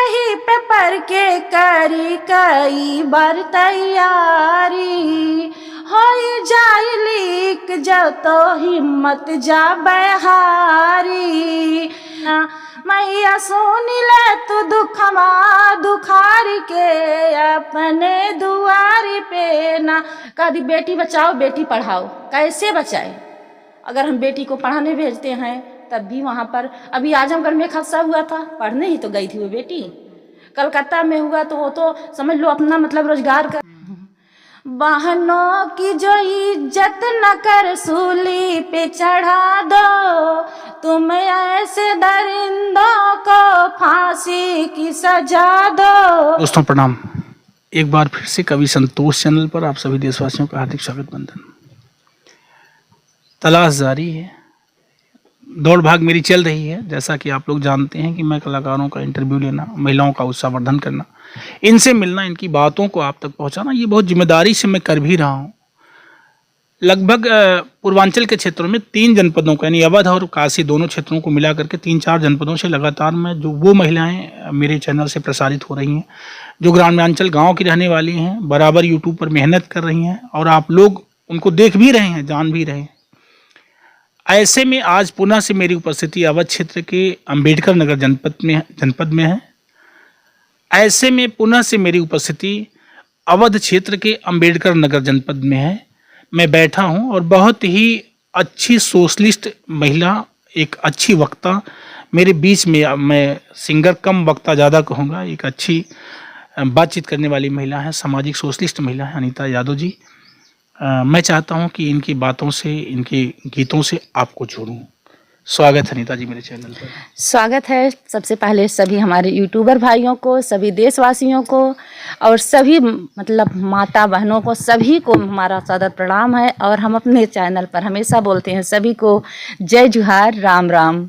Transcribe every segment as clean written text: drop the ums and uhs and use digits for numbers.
यही पे पढ़ के करी कई बार तैयारी हो जाई लीक जब तो हिम्मत जा बहारी मैया सुन ले तू दुखमा दुखारी के अपने दुआरी पे ना। कभी बेटी बचाओ बेटी पढ़ाओ, कैसे बचाए? अगर हम बेटी को पढ़ाने भेजते हैं तब भी वहाँ पर अभी आजमगढ़ में हादसा हुआ था, पढ़ने ही तो गई थी वो बेटी। कलकत्ता में हुआ तो वो तो समझ लो अपना मतलब रोजगार कर। बहनों की जो इज्जत न कर सूली पे चढ़ा दो, तुम ऐसे दरिंदों को फांसी की सजा दो। दोस्तों प्रणाम, एक बार फिर से कवि संतोष चैनल पर आप सभी देशवासियों का हार्दिक स्वागत बंधन। तलाश जारी है, दौड़ भाग मेरी चल रही है। जैसा कि आप लोग जानते हैं कि मैं कलाकारों का इंटरव्यू लेना, महिलाओं का उत्साहवर्धन करना, इनसे मिलना, इनकी बातों को आप तक पहुंचाना, ये बहुत जिम्मेदारी से मैं कर भी रहा हूं। लगभग पूर्वांचल के क्षेत्रों में 3 जनपदों का यानी अवध और काशी दोनों क्षेत्रों को मिला करके 3-4 जनपदों से लगातार मैं जो वो महिलाएं मेरे चैनल से प्रसारित हो रही हैं जो ग्रामांचल गाँव की रहने वाली हैं, बराबर यूट्यूब पर मेहनत कर रही हैं और आप लोग उनको देख भी रहे हैं, जान भी रहे हैं। ऐसे में आज पुनः से मेरी उपस्थिति अवध क्षेत्र के अंबेडकर नगर जनपद में है। ऐसे में पुनः से मेरी उपस्थिति अवध क्षेत्र के अंबेडकर नगर जनपद में है। मैं बैठा हूं और बहुत ही अच्छी सोशलिस्ट महिला, एक अच्छी वक्ता मेरे बीच में, मैं सिंगर कम वक्ता ज़्यादा कहूँगा, एक अच्छी बातचीत करने वाली महिला है, सामाजिक सोशलिस्ट महिला है अनीता यादव जी। मैं चाहता हूं कि इनकी बातों से, इनके गीतों से आपको जोड़ूं। स्वागत है अनीता जी मेरे चैनल पर। स्वागत है सबसे पहले सभी हमारे यूट्यूबर भाइयों को, सभी देशवासियों को और सभी मतलब माता बहनों को, सभी को हमारा सादर प्रणाम है। और हम अपने चैनल पर हमेशा बोलते हैं सभी को जय जुहार राम राम।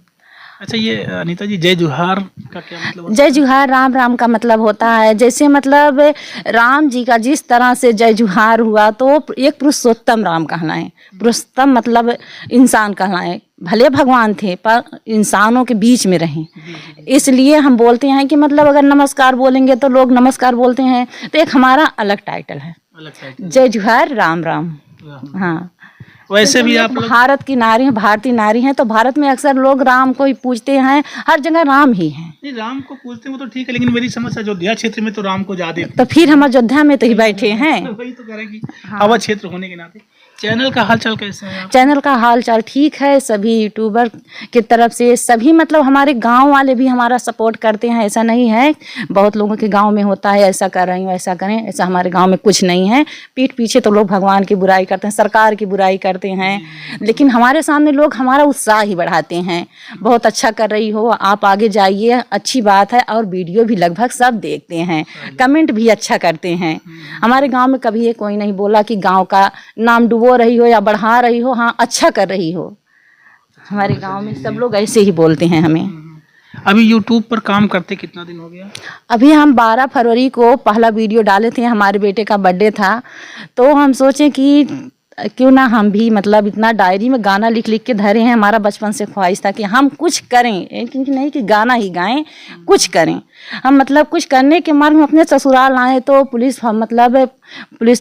अच्छा, ये अनीता जी जय जुहार का क्या मतलब होता है? जय जुहार राम राम का मतलब होता है जैसे मतलब राम जी का जिस तरह से जय जुहार हुआ तो एक पुरुषोत्तम राम कहलाएं। पुरुषोत्तम मतलब इंसान कहलाएं, भले भगवान थे पर इंसानों के बीच में रहें, इसलिए हम बोलते हैं कि मतलब अगर नमस्कार बोलेंगे तो लोग नमस्कार बोलते हैं, तो एक हमारा अलग टाइटल है, जय जुहार राम राम। हाँ, वैसे भी आप भारत की नारी हैं, भारतीय नारी हैं, तो भारत में अक्सर लोग राम को ही पूजते हैं, हर जगह राम ही हैं। नहीं, राम को पूजते हैं वो तो ठीक है, लेकिन मेरी समझ अयोध्या क्षेत्र में तो राम को ज्यादा। तो फिर हम अयोध्या में तो ही बैठे हैं। वही तो करेंगे अवध क्षेत्र होने के नाते। चैनल का हालचाल कैसा है? चैनल का हालचाल ठीक है, सभी यूट्यूबर की तरफ से सभी मतलब हमारे गांव वाले भी हमारा सपोर्ट करते हैं। ऐसा नहीं है, बहुत लोगों के गांव में होता है ऐसा कर रही हूँ ऐसा करें, ऐसा हमारे गांव में कुछ नहीं है। पीठ पीछे तो लोग भगवान की बुराई करते हैं, सरकार की बुराई करते हैं, लेकिन हमारे सामने लोग हमारा उत्साह ही बढ़ाते हैं। बहुत अच्छा कर रही हो, आप आगे जाइए, अच्छी बात है। और वीडियो भी लगभग सब देखते हैं, कमेंट भी अच्छा करते हैं। हमारे गाँव में कभी ये कोई नहीं बोला कि गाँव का नाम डुबो रही हो या बढ़ा रही हो, हाँ अच्छा कर रही हो। हमारे गांव में सब लोग ऐसे ही बोलते हैं हमें। अभी यूट्यूब पर काम करते कितना दिन हो गया? अभी हम 12 फरवरी को पहला वीडियो डाले थे, हमारे बेटे का बर्थडे था, तो हम सोचे कि क्यों ना हम भी मतलब इतना डायरी में गाना लिख लिख के धरे हैं। हमारा बचपन से ख्वाहिश था कि हम कुछ करें, क्योंकि नहीं कि गाना ही गाएं, कुछ करें। हम मतलब कुछ करने के मार्ग में अपने ससुराल आए तो पुलिस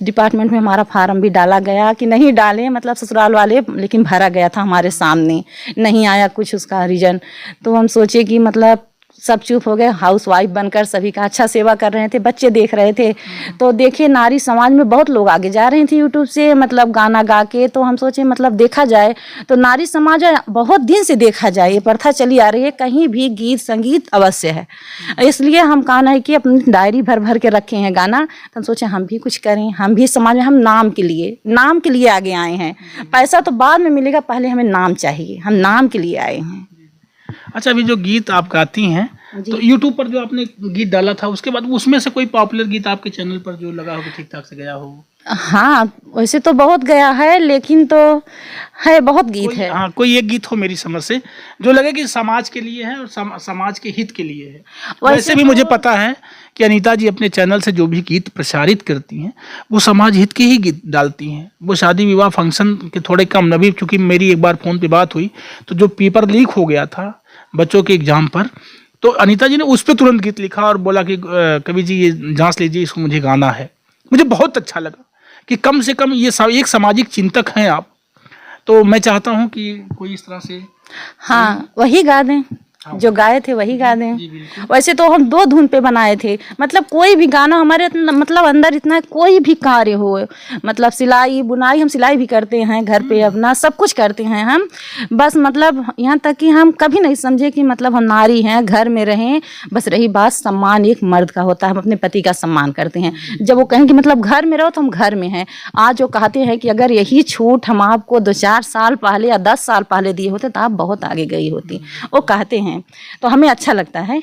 डिपार्टमेंट में हमारा फार्म भी डाला गया कि नहीं डालें मतलब ससुराल वाले, लेकिन भरा गया था हमारे सामने, नहीं आया कुछ उसका रीज़न। तो हम सोचे कि मतलब सब चुप हो गए, हाउस वाइफ बनकर सभी का अच्छा सेवा कर रहे थे, बच्चे देख रहे थे। तो देखे नारी समाज में बहुत लोग आगे जा रहे थे यूट्यूब से मतलब गाना गा के, तो हम सोचे मतलब देखा जाए तो नारी समाज बहुत दिन से देखा जाए, ये प्रथा चली आ रही है, कहीं भी गीत संगीत अवश्य है। इसलिए हम कहना है कि अपनी डायरी भर भर के रखे हैं गाना, तो हम सोचे हम भी कुछ करें, हम भी समाज में, हम नाम के लिए आगे आए हैं। पैसा तो बाद में मिलेगा, पहले हमें नाम चाहिए, हम नाम के लिए आए हैं। अच्छा, अभी जो गीत आप गाती हैं तो यूट्यूब पर जो आपने गीत डाला था उसके बाद उसमें से कोई पॉपुलर गीत आपके चैनल पर जो लगा हो कि ठीक ठाक से गया हो? हाँ, वैसे तो बहुत गया है, लेकिन तो है बहुत गीत है। हाँ, कोई एक गीत हो मेरी समझ से जो लगे कि समाज के लिए है और समाज के हित के लिए है। वैसे भी मुझे पता है कि अनीता जी अपने चैनल से जो भी गीत प्रसारित करती हैं वो समाज हित के ही गीत डालती हैं। वो शादी विवाह फंक्शन के थोड़े कम, नबी चूँकि मेरी एक बार फ़ोन पे बात हुई तो जो पेपर लीक हो गया था बच्चों के एग्ज़ाम पर, तो अनीता जी ने उस पर तुरंत गीत लिखा और बोला कि कवि जी ये जांच लीजिए, इसको मुझे गाना है। मुझे बहुत अच्छा लगा कि कम से कम ये एक सामाजिक चिंतक हैं आप। तो मैं चाहता हूं कि कोई इस तरह से हाँ वही गा दें, जो गाए थे वही गा दें। जी बिल्कुल। वैसे तो हम 2 धुन पे बनाए थे, मतलब कोई भी गाना हमारे मतलब अंदर इतना कोई भी कार्य हो, मतलब सिलाई बुनाई, हम सिलाई भी करते हैं घर पे, अपना सब कुछ करते हैं हम। बस मतलब यहाँ तक कि हम कभी नहीं समझे कि मतलब हम नारी हैं, घर में रहें। बस रही बात सम्मान एक मर्द का होता है, हम अपने पति का सम्मान करते हैं। जब वो कहें कि मतलब घर में रहो तो हम घर में हैं। आज वो कहते हैं कि अगर यही छूट हम आपको 2-4 साल पहले या 10 साल पहले दिए होते तो आप बहुत आगे गई होती, वो कहते हैं। तो हमें अच्छा लगता है।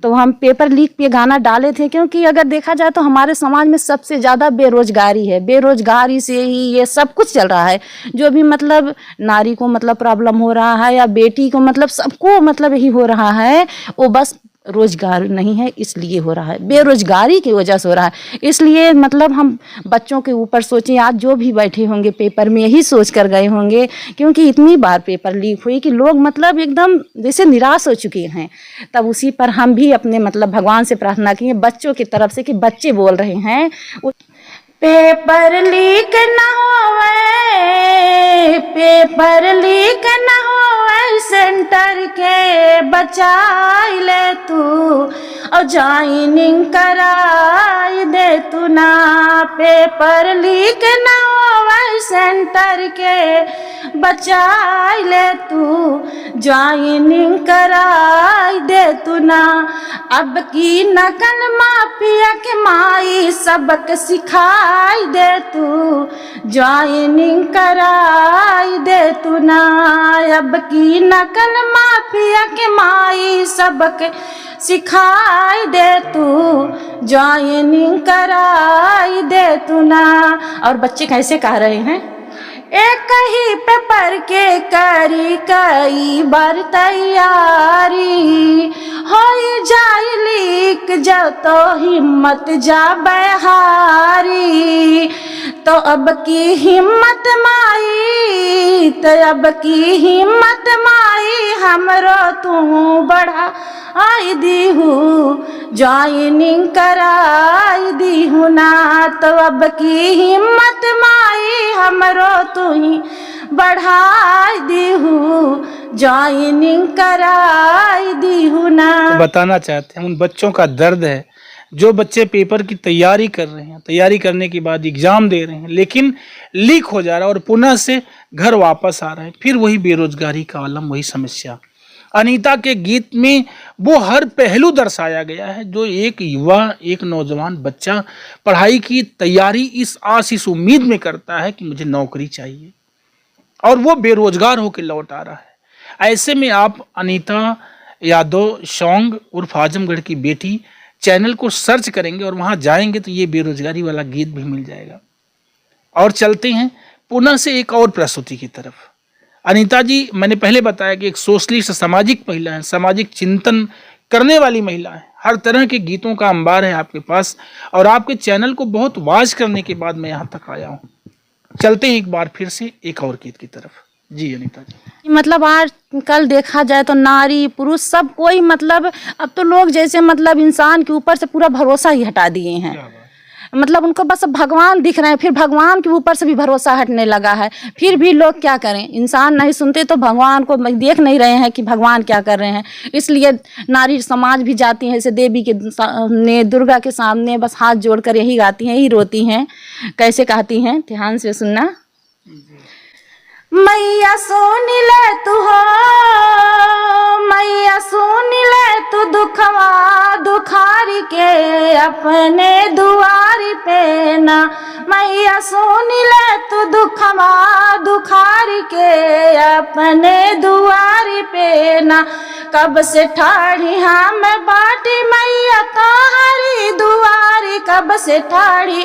तो हम पेपर लीक पे गाना डाले थे, क्योंकि अगर देखा जाए तो हमारे समाज में सबसे ज़्यादा बेरोजगारी है। बेरोजगारी से ही ये सब कुछ चल रहा है। जो भी मतलब नारी को मतलब प्रॉब्लम हो रहा है या बेटी को, मतलब सबको मतलब यही हो रहा है, वो बस रोजगार नहीं है इसलिए हो रहा है, बेरोजगारी की वजह से हो रहा है। इसलिए मतलब हम बच्चों के ऊपर सोचें, आज जो भी बैठे होंगे पेपर में यही सोच कर गए होंगे, क्योंकि इतनी बार पेपर लीक हुई कि लोग मतलब एकदम जैसे निराश हो चुके हैं। तब उसी पर हम भी अपने मतलब भगवान से प्रार्थना किए बच्चों की तरफ से कि बच्चे बोल रहे हैं पेपर लीक ना होवे, पेपर लीक ना होवे, सेंटर के बचाई ले तू और ज्वाइनिंग कराई दे तू ना। पेपर लीक ना होवे, सेंटर के बचाई ले तू, ज्वाइनिंग कराई दे तू ना। अब की नकल माफिया के माई सबक सिखाई दे तू, ज्वाइनिंग कराई दे तू ना। अब की नकल माफिया के माई सबक सिखाई दे तू, ज्वाइनिंग कराई दे तू ना। और बच्चे कैसे कह रहे हैं, एक ही पेपर के करी कई बार तैयारी, हो जाए लीक जो तो हिम्मत जा बहारी। तो अब की हिम्मत माई, तो अब की हिम्मत माई, हमरो तू बढ़ा आई दी हूँ, ज्वाइनिंग कराई दी हूँ ना। तो अब की हिम्मत माई, हमरो तू ही बढ़ाई दी हूँ, ज्वाइनिंग कराई दी हूँ ना। तो बताना चाहते हैं उन बच्चों का दर्द है जो बच्चे पेपर की तैयारी कर रहे हैं, तैयारी करने के बाद एग्जाम दे रहे हैं, लेकिन लीक हो जा रहा है और पुनः से घर वापस आ रहे हैं। फिर वही बेरोजगारी का आलम, वही समस्या। अनीता के गीत में वो हर पहलू दर्शाया गया है जो एक युवा, एक नौजवान बच्चा पढ़ाई की तैयारी इस आस, इस उम्मीद में करता है कि मुझे नौकरी चाहिए, और वो बेरोजगार होकर लौट आ रहा है। ऐसे में आप अनीता यादव सॉन्ग उर्फ आजमगढ़ की बेटी चैनल को सर्च करेंगे और वहां जाएंगे तो ये बेरोजगारी वाला गीत भी मिल जाएगा। और चलते हैं पुनः से एक और प्रस्तुति की तरफ। अनीता जी, मैंने पहले बताया कि एक सोशलिस्ट, सामाजिक महिला है, सामाजिक चिंतन करने वाली महिला है। हर तरह के गीतों का अंबार है आपके पास, और आपके चैनल को बहुत वॉच करने के बाद मैं यहाँ तक आया हूँ। चलते हैं एक बार फिर से एक और गीत की तरफ। जी अनीता जी, मतलब आज कल देखा जाए तो नारी पुरुष सब कोई मतलब, अब तो लोग जैसे मतलब इंसान के ऊपर से पूरा भरोसा ही हटा दिए हैं। मतलब उनको बस भगवान दिख रहे हैं, फिर भगवान के ऊपर से भी भरोसा हटने लगा है। फिर भी लोग क्या करें, इंसान नहीं सुनते तो भगवान को देख नहीं रहे हैं कि भगवान क्या कर रहे हैं। इसलिए नारी समाज भी जाती हैं, जैसे देवी के सामने, दुर्गा के सामने बस हाथ जोड़कर यही गाती हैं, यही रोती हैं। कैसे कहती हैं, ध्यान से सुनना। मैया सुन ले तू हो, मैया सुन ले तू दुखवा दुखारी के अपने दुआरी पे ना। मैया सुन ले तू दुखवा दुखारी के अपने दुआरी पे ना। कब से ठाड़ी हम बाटी मैया तोहरी दुआरी, कब से ठाड़ी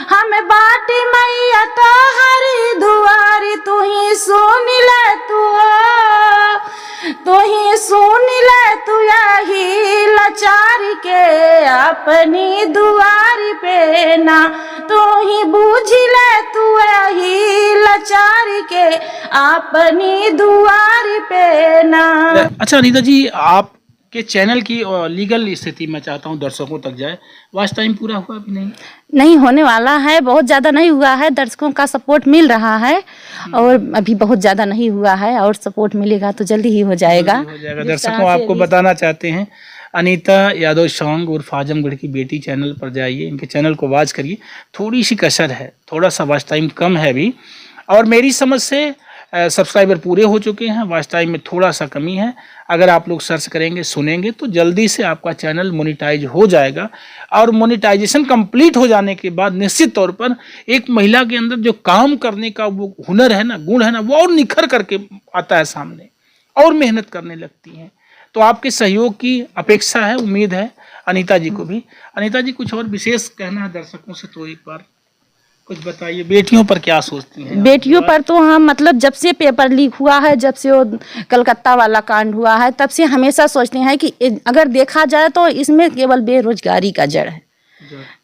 हम बाटी मैया तोहरी दुआरी। तू ही सुन ले तू ही सुन ले तू यही लाचारी के अपनी दुआरी पे ना। तू ही बूझ ले तू यही लाचारी के अपनी दुआरी पे ना। अच्छा अनीता जी, आप कि चैनल की लीगल स्थिति मैं चाहता हूँ दर्शकों तक जाए। वॉच टाइम पूरा हुआ अभी नहीं? नहीं होने वाला है, बहुत ज़्यादा नहीं हुआ है, दर्शकों का सपोर्ट मिल रहा है और अभी बहुत ज़्यादा नहीं हुआ है और सपोर्ट मिलेगा तो जल्दी ही हो जाएगा। दर्शकों आपको बताना चाहते हैं, अनीता यादव सॉन्ग उर्फ आजमगढ़ की बेटी चैनल पर जाइए, इनके चैनल को वॉच करिए। थोड़ी सी कसर है, थोड़ा सा वॉच टाइम कम है अभी, और मेरी समझ से सब्सक्राइबर पूरे हो चुके हैं, वॉच टाइम में थोड़ा सा कमी है। अगर आप लोग सर्च करेंगे, सुनेंगे तो जल्दी से आपका चैनल मोनेटाइज हो जाएगा, और मोनेटाइजेशन कंप्लीट हो जाने के बाद निश्चित तौर पर एक महिला के अंदर जो काम करने का वो हुनर है ना, गुण है ना, वो और निखर करके आता है सामने और मेहनत करने लगती हैं। तो आपके सहयोग की अपेक्षा है, उम्मीद है अनीता जी को भी। अनीता जी, कुछ और विशेष कहना है दर्शकों से तो एक बार कुछ बताइए, बेटियों पर क्या सोचती हैं? बेटियों पर तो हम मतलब जब से पेपर लीक हुआ है, जब से वो कलकत्ता वाला कांड हुआ है, तब से हमेशा सोचते हैं कि अगर देखा जाए तो इसमें केवल बेरोजगारी का जड़ है,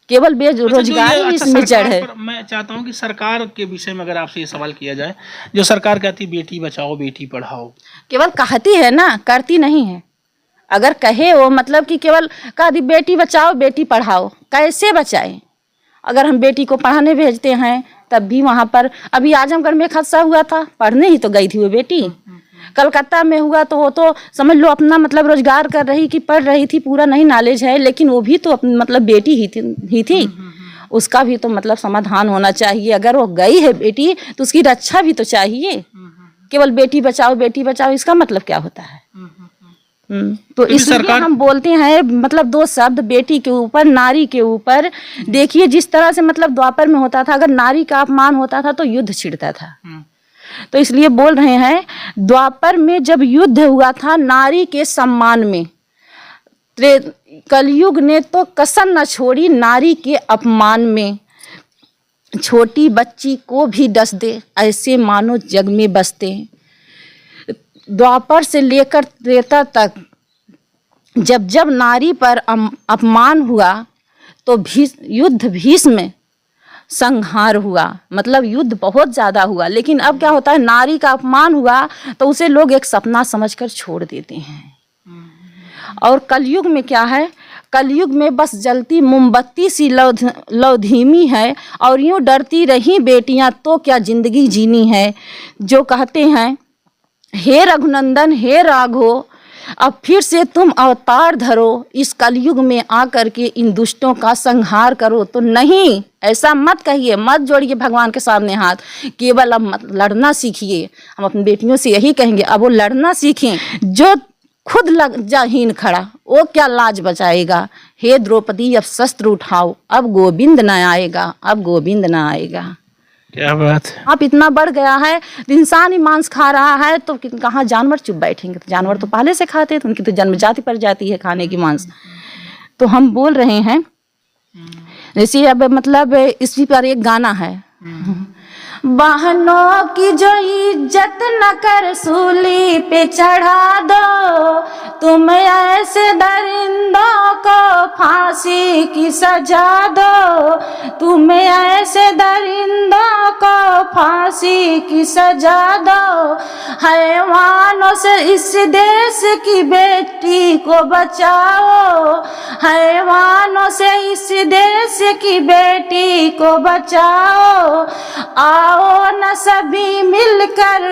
केवल बेरोजगारी इसमें जड़ है। मैं चाहता हूं कि सरकार के विषय में अगर आपसे ये सवाल किया जाए, जो सरकार कहती है बेटी बचाओ बेटी पढ़ाओ, केवल कहती है ना, करती नहीं है। अगर कहे वो मतलब कि केवल कह दी बेटी बचाओ बेटी पढ़ाओ, कैसे बचाएं? अगर हम बेटी को पढ़ाने भेजते हैं तब भी वहाँ पर अभी आजमगढ़ में एक हादसा हुआ था, पढ़ने ही तो गई थी वो बेटी। कलकत्ता में हुआ तो वो तो समझ लो अपना मतलब रोजगार कर रही कि पढ़ रही थी, पूरा नहीं नॉलेज है, लेकिन वो भी तो अपनी मतलब बेटी ही थी। उसका भी तो मतलब समाधान होना चाहिए। अगर वो गई है बेटी तो उसकी रक्षा भी तो चाहिए। केवल बेटी बचाओ इसका मतलब क्या होता है? तो इसलिए हम बोलते हैं मतलब दो शब्द बेटी के ऊपर, नारी के ऊपर। देखिए जिस तरह से मतलब द्वापर में होता था, अगर नारी का अपमान होता था तो युद्ध छिड़ता था। तो इसलिए बोल रहे हैं द्वापर में जब युद्ध हुआ था नारी के सम्मान में, कलयुग ने तो कसर न छोड़ी नारी के अपमान में। छोटी बच्ची को भी डस दे ऐसे मानो जग में बसते। द्वापर से लेकर त्रेता तक जब जब नारी पर अपमान हुआ तो युद्ध भीष्म संहार हुआ, मतलब युद्ध बहुत ज़्यादा हुआ। लेकिन अब क्या होता है, नारी का अपमान हुआ तो उसे लोग एक सपना समझकर छोड़ देते हैं। और कलयुग में क्या है, कलयुग में बस जलती मोमबत्ती सी लौ धीमी है, और यूँ डरती रही बेटियां तो क्या जिंदगी जीनी है। जो कहते हैं हे रघुनंदन हे राघो, अब फिर से तुम अवतार धरो, इस कलयुग में आकर के इन दुष्टों का संहार करो। तो नहीं, ऐसा मत कहिए, मत जोड़िए भगवान के सामने हाथ, केवल अब मत लड़ना सीखिए। हम अपनी बेटियों से यही कहेंगे, अब वो लड़ना सीखें। जो खुद लग जाहीन खड़ा वो क्या लाज बचाएगा। हे द्रौपदी अब शस्त्र उठाओ, अब गोविंद न आएगा, अब गोविंद न आएगा। क्या बात है। आप इतना बढ़ गया है, इंसान ही मांस खा रहा है तो कहाँ जानवर चुप बैठेंगे? तो जानवर तो पहले से खाते हैं, तो उनकी तो जन्म जाति पड़ जाती है खाने की मांस। तो हम बोल रहे हैं जैसे अब मतलब इसी पर एक गाना है, बहनों की जो इज्जत न कर सूली पे चढ़ा दो, तुम ऐसे दरिंदों को फांसी की सजा दो, तुम ऐसे दरिंदों को फांसी की सजा दो। हैवानों से इस देश की बेटी को बचाओ, हैवानों से इस देश की बेटी को बचाओ। आओ न सभी मिलकर,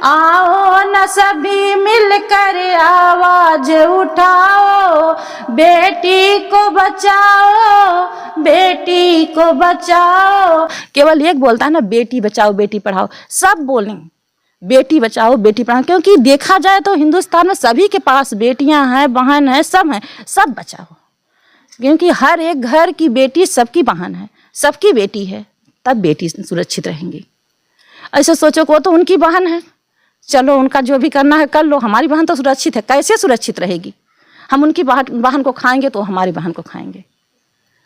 आओ न सभी मिलकर आवाज उठाओ, बेटी को बचाओ, बेटी को बचाओ। केवल एक बोलता है ना बेटी बचाओ बेटी पढ़ाओ, सब बोलें बेटी बचाओ बेटी पढ़ाओ, क्योंकि देखा जाए तो हिंदुस्तान में सभी के पास बेटियां हैं, बहन है, सब हैं, सब बचाओ। क्योंकि हर एक घर की बेटी सबकी बहन है, सबकी बेटी है, तब बेटी सुरक्षित रहेंगी। ऐसे सोचो को तो उनकी बहन है, चलो उनका जो भी करना है कर लो, हमारी बहन तो सुरक्षित है। कैसे सुरक्षित रहेगी? हम उनकी बहन को खाएंगे तो हमारी बहन को खाएंगे,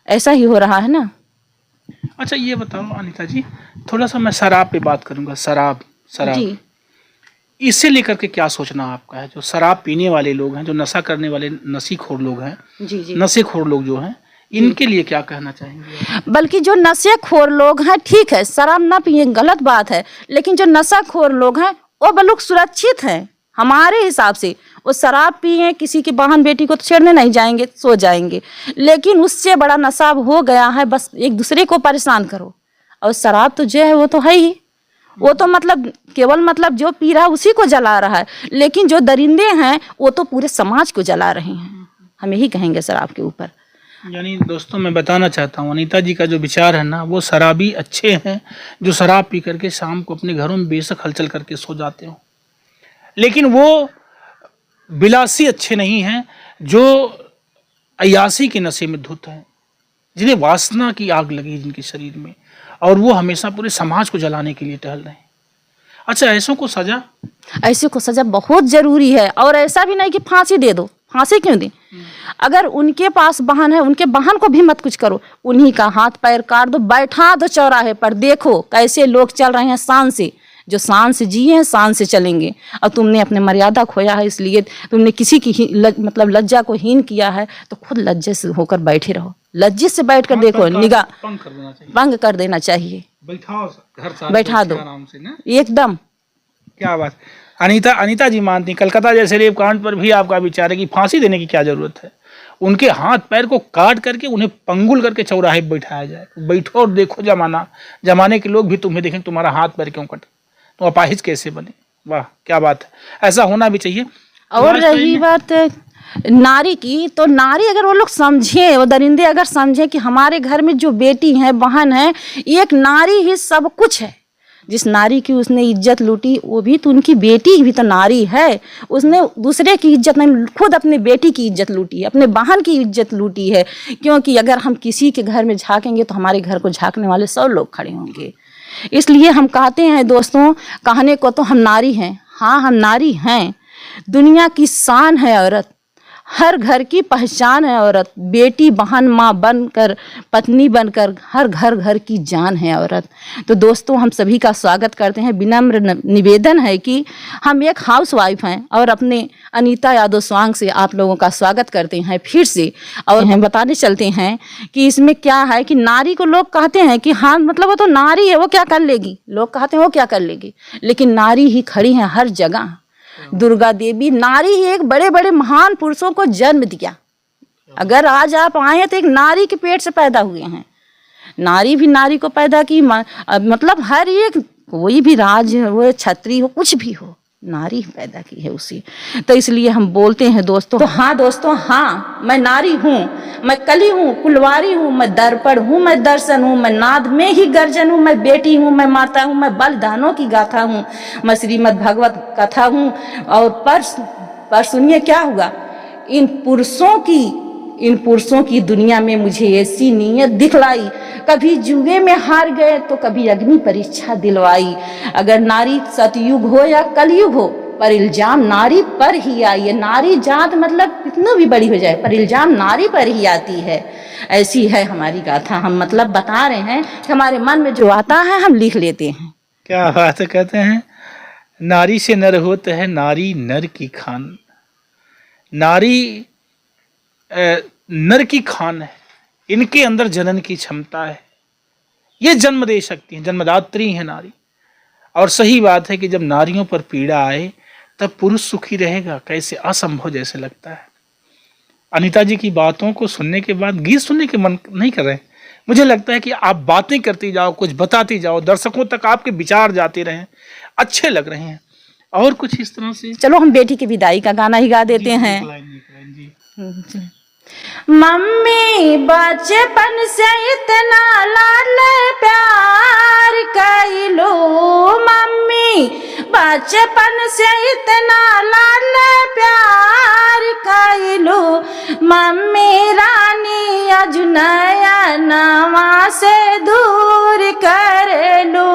ऐसा ही हो रहा है ना। अच्छा ये बताओ अनीता जी, थोड़ा सा मैं शराब पे बात करूंगा। शराब जी। इससे लेकर के क्या सोचना आपका है? जो शराब पीने वाले लोग हैं, जो नशा करने वाले नशीखोर लोग हैं, जी। नशेखोर लोग जो हैं, इनके लिए क्या कहना चाहेंगे? बल्कि जो नशेखोर लोग हैं ठीक है, शराब ना पिए गलत बात है, लेकिन जो नशाखोर लोग हैं वो लोग सुरक्षित हैं हमारे हिसाब से। वो शराब पिए, किसी की बहन बेटी को तो छेड़ने नहीं जाएंगे, सो जाएंगे, लेकिन उससे बड़ा नशा हो गया है बस एक दूसरे को परेशान करो। और शराब तो जो है वो तो है ही, वो तो मतलब केवल मतलब जो पी रहा है उसी को जला रहा है, लेकिन जो दरिंदे हैं वो तो पूरे समाज को जला रहे हैं। हम यही कहेंगे शराब के ऊपर। यानी दोस्तों मैं बताना चाहता हूँ अनीता जी का जो विचार है ना, वो शराबी अच्छे हैं जो शराब पी करके शाम को अपने घरों में बेशक हलचल करके सो जाते हो, लेकिन वो बिलासी अच्छे नहीं हैं जो अय्यासी के नशे में धुत हैं, जिन्हें वासना की आग लगी जिनके शरीर में, और वो हमेशा पूरे समाज को जलाने के लिए टहल रहे हैं। अच्छा, ऐसों को सजा? ऐसे को सजा बहुत जरूरी है, और ऐसा भी नहीं कि फांसी दे दो, फांसी क्यों दें? अगर उनके पास वाहन है, उनके वाहन को भी मत कुछ करो, उन्हीं का हाथ पैर काट दो, बैठा दो चौराहे पर, देखो कैसे लोग चल रहे हैं शान से, जो शान से जिए हैं शान से चलेंगे। और तुमने अपने मर्यादा खोया है, इसलिए तुमने किसी की मतलब लज्जा को हीन किया है, तो खुद लज्जे से होकर बैठे रहो, लज्जे से बैठ कर देखो, निगाह भंग कर देना चाहिए, बैठा दो एकदम। क्या बात। अनीता जी मानती, कलकत्ता जैसे रेप कांड पर भी आपका विचार है कि फांसी देने की क्या जरूरत है? उनके हाथ पैर को काट करके उन्हें पंगुल करके चौराहे पर बैठाया जाए, बैठो और देखो जमाने के लोग भी तुम्हें देखें तुम्हारा हाथ पैर क्यों कटे, तुम अपाहिज कैसे बने। वाह क्या बात है, ऐसा होना भी चाहिए। और रही बात नारी की, तो नारी अगर वो लोग समझे, वो दरिंदे अगर समझे कि हमारे घर में जो बेटी है बहन है, एक नारी ही सब कुछ है। जिस नारी की उसने इज्जत लूटी वो भी तो उनकी बेटी भी तो नारी है, उसने दूसरे की इज्जत नहीं, खुद अपने बेटी की इज्जत लूटी है, अपने बहन की इज्जत लूटी है। क्योंकि अगर हम किसी के घर में झांकेंगे तो हमारे घर को झांकने वाले 100 लोग खड़े होंगे। इसलिए हम कहते हैं दोस्तों, कहने को तो हम नारी हैं, हाँ हम नारी हैं, दुनिया की शान है औरत, हर घर की पहचान है औरत, बेटी बहन माँ बनकर पत्नी बनकर हर घर की जान है औरत। तो दोस्तों हम सभी का स्वागत करते हैं, विनम्र निवेदन है कि हम एक हाउसवाइफ हैं और अपने अनीता यादव स्वांग से आप लोगों का स्वागत करते हैं फिर से। और हम बताने चलते हैं कि इसमें क्या है कि नारी को लोग कहते हैं कि हाँ मतलब वो तो नारी है, वो क्या कर लेगी, लोग कहते हैं वो क्या कर लेगी, लेकिन नारी ही खड़ी है हर जगह। दुर्गा देवी नारी ही एक बड़े बड़े महान पुरुषों को जन्म दिया। अगर आज आप आए हैं तो एक नारी के पेट से पैदा हुए हैं, नारी भी नारी को पैदा की, मतलब हर एक कोई भी राज हो, छत्री हो, कुछ भी हो, नारी पैदा की है उसी। तो इसलिए हम बोलते हैं दोस्तों, तो हाँ दोस्तों, हाँ मैं नारी हूँ, मैं कली हूँ, कुलवारी हूँ, मैं दर्पण हूँ, मैं दर्शन हूँ, मैं नाद में ही गर्जन हूँ, मैं बेटी हूँ, मैं माता हूँ, मैं बलिदानों की गाथा हूँ, मैं श्रीमद् भगवत कथा हूँ। और पर सुनिए क्या हुआ, इन पुरुषों की दुनिया में मुझे ऐसी नीयत दिखलाई, कभी जुए में हार गए तो कभी अग्नि परीक्षा दिलवाई। अगर नारी सतयुग हो या कलयुग हो, पर इल्जाम नारी पर ही आई है। नारी जात मतलब कितना भी बड़ी हो जाए, पर इल्जाम नारी पर ही आती है। ऐसी है हमारी गाथा, हम मतलब बता रहे हैं कि हमारे मन में जो आता है हम लिख लेते हैं। क्या बात कहते हैं, नारी से नर होता है, नारी नर की खान, नारी नर की खान है, इनके अंदर जनन की क्षमता है, ये जन्म दे सकती है, जन्मदात्री है नारी। और सही बात है कि जब नारियों पर पीड़ा आए तब पुरुष सुखी रहेगा, कैसे असंभव जैसे लगता है। अनीता जी की बातों को सुनने के बाद गीत सुनने के मन नहीं कर रहे, मुझे लगता है कि आप बातें करती जाओ, कुछ बताती जाओ, दर्शकों तक आपके विचार जाते रहें, अच्छे लग रहे हैं। और कुछ इस तरह से चलो हम बेटी की विदाई का गाना ही गा देते हैं। मम्मी बचपन से इतना लाड प्यार कैलो, मम्मी बचपन से इतना लाड प्यार कैलो, मम्मी रानी आज नया नवा से दूर कर लो,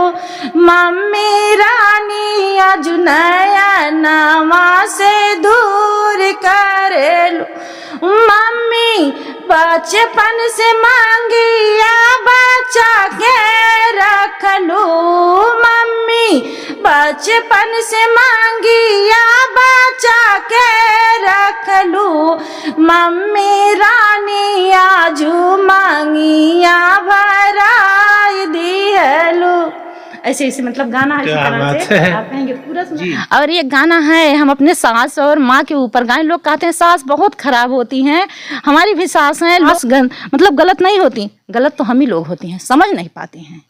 मम्मी रानी आज नया नवा से दूर कर लो, मम्मी बचपन से मांगिया बचा के रख लो, मम्मी बचपन से मांगिया बचा के रख लो, मम्मी रानी आजू मांगिया भराई दिहलो। ऐसे ऐसे मतलब गाना इसी क्या तरह बात से है। आप कहेंगे पूरा सुना। और ये गाना है हम अपने सास और माँ के ऊपर गाने। लोग कहते हैं सास बहुत खराब होती हैं, हमारी भी सास हैं, मतलब गलत नहीं होती, गलत तो हम ही लोग होती हैं, समझ नहीं पाते हैं।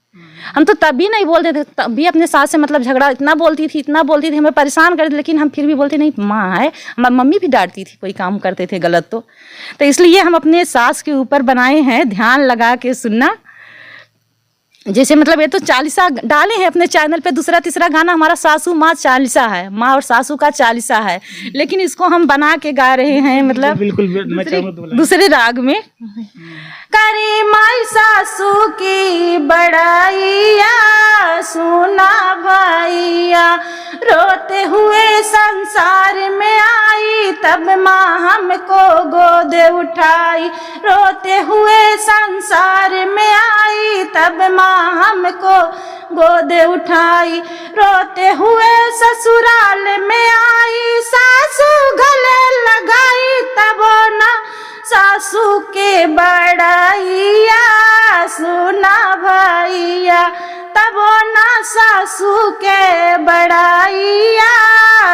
हम तो तभी नहीं बोलते थे, तभी अपने सास से मतलब झगड़ा इतना बोलती थी, हमें परेशान करती थी, लेकिन हम फिर भी बोलते नहीं, माँ है। हमारी मम्मी भी डांटती थी कोई काम करते थे गलत तो इसलिए हम अपने सास के ऊपर बनाए हैं, ध्यान लगा के सुनना। जैसे मतलब ये तो चालीसा डाले हैं अपने चैनल पे, दूसरा तीसरा गाना हमारा सासू माँ चालीसा है, माँ और सासू का चालीसा है, लेकिन इसको हम बना के गा रहे हैं मतलब बिल्कुल मैं चाहूँगा तो बोला। दूसरे राग में। करे माई सासू की बड़ाइया, सुना भैया रोते हुए संसार में आई, तब माँ हमको गोद उठाई। रोते हुए संसार में आई, तब माँ हमको गोद उठाई। रोते हुए ससुराल में आई, सासू गले लगाई, तब ना सासू के बड़ाइया, सुना भैया तब ना सासू के बड़ाइया,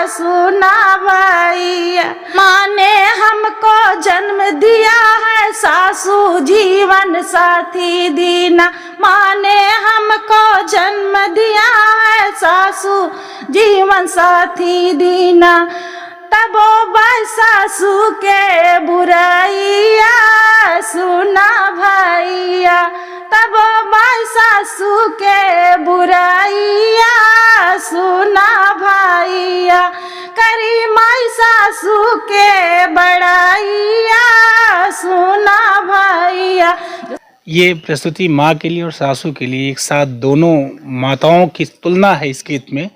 सुना भैया। माँ ने हमको जन्म दिया है, सासू जीवन साथी दीना। माँ ने हमको जन्म दिया है, सासू जीवन साथी दीना। तब सासू के बुराइया, सुना भैया तब सासू के बुराइया, सुना भैया। करी माई सासू के बड़ाइया, सुना भैया। ये प्रस्तुति माँ के लिए और सासू के लिए एक साथ दोनों माताओं की तुलना है इस गीत में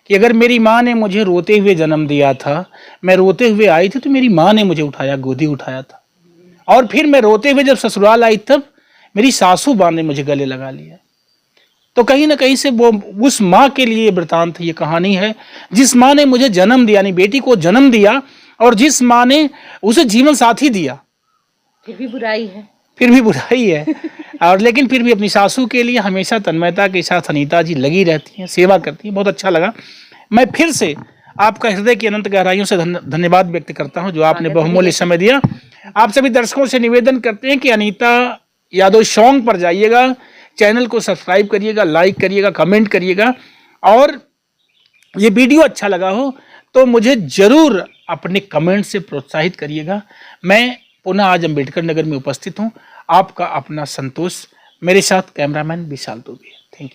कि अगर मेरी माँ ने मुझे रोते हुए जन्म दिया था, मैं रोते हुए आई थी, तो मेरी माँ ने मुझे उठाया, गोदी उठाया था, और फिर मैं रोते हुए जब ससुराल आई तब मेरी सासू माँ ने मुझे गले लगा लिया। तो कहीं ना कहीं से वो उस माँ के लिए वृतांत ये कहानी है, जिस माँ ने मुझे जन्म दिया, यानी बेटी को जन्म दिया, और जिस माँ ने उसे जीवन साथी दिया, फिर भी बुराई है, फिर भी बुराई है और लेकिन फिर भी अपनी सासू के लिए हमेशा तन्मयता के साथ अनीता जी लगी रहती हैं, सेवा करती हैं। बहुत अच्छा लगा। मैं फिर से आपका हृदय की अनंत गहराइयों से धन्यवाद व्यक्त करता हूं जो आपने बहुमूल्य समय दिया। आप सभी दर्शकों से निवेदन करते हैं कि अनीता यादव सॉन्ग पर जाइएगा, चैनल को सब्सक्राइब करिएगा, लाइक करिएगा, कमेंट करिएगा, और ये वीडियो अच्छा लगा हो तो मुझे जरूर अपने कमेंट से प्रोत्साहित करिएगा। मैं पुनः आज अम्बेडकर नगर में उपस्थित हूँ। आपका अपना संतोष, मेरे साथ cameraman Vishal Dubey. Thank you.